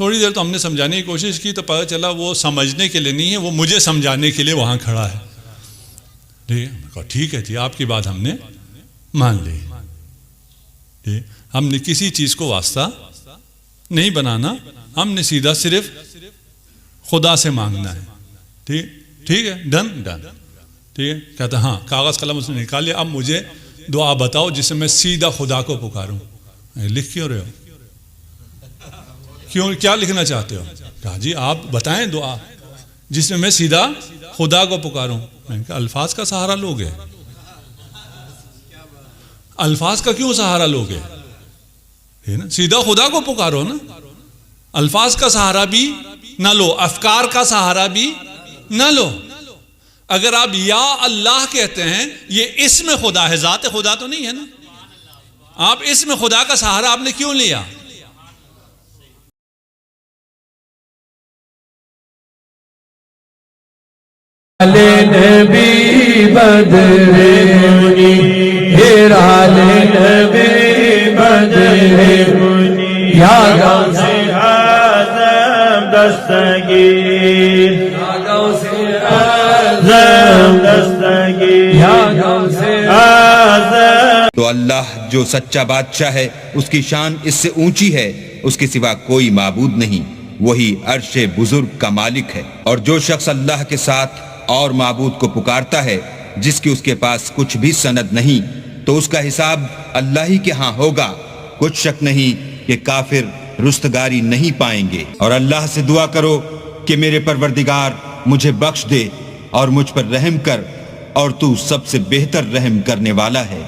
تھوڑی دیر تو ہم نے سمجھانے کی کوشش کی تو پتہ چلا وہ سمجھنے کے لیے نہیں ہے، وہ مجھے سمجھانے کے لیے وہاں کھڑا ہے۔ ٹھیک ہے جی، آپ کی بات ہم نے مان لی۔ ہم نے کسی چیز کو واسطہ نہیں بنانا، ہم نے سیدھا صرف خدا سے مانگنا ہے۔ ٹھیک ہے، ڈن ڈن۔ ٹھیک ہے، کہتا ہاں کاغذ قلم اس نے نکال لیا، اب مجھے دعا بتاؤ جس سے میں سیدھا خدا کو پکاروں۔ لکھ کیوں رہے ہو؟ کیا لکھنا چاہتے ہو؟ کہا جی آپ بتائیں دعا جس میں سیدھا خدا کو پکاروں۔ میں نے کہا الفاظ کا سہارا لوگے، الفاظ کا کیوں سہارا لوگے؟ سیدھا خدا کو پکارو نا، الفاظ کا سہارا بھی نہ لو، افکار کا سہارا بھی نہ لو۔ اگر آپ یا اللہ کہتے ہیں یہ اسم خدا ہے، ذات خدا تو نہیں ہے نا، آپ اسم خدا کا سہارا آپ نے کیوں لیا؟ نبی بدر ہیرال نبی بدر یا غوث اعظم دستگیر، یا غوث اعظم دستگیر، یا غوث اعظم۔ تو اللہ جو سچا بادشاہ ہے اس کی شان اس سے اونچی ہے، اس کے سوا کوئی معبود نہیں، وہی عرش بزرگ کا مالک ہے۔ اور جو شخص اللہ کے ساتھ اور معبود کو پکارتا ہے جس کی اس کے پاس کچھ بھی سند نہیں، تو اس کا حساب اللہ ہی کے ہاں ہوگا۔ کچھ شک نہیں کہ کافر رستگاری نہیں پائیں گے۔ اور اللہ سے دعا کرو کہ میرے پروردگار مجھے بخش دے اور مجھ پر رحم کر، اور تو سب سے بہتر رحم کرنے والا ہے۔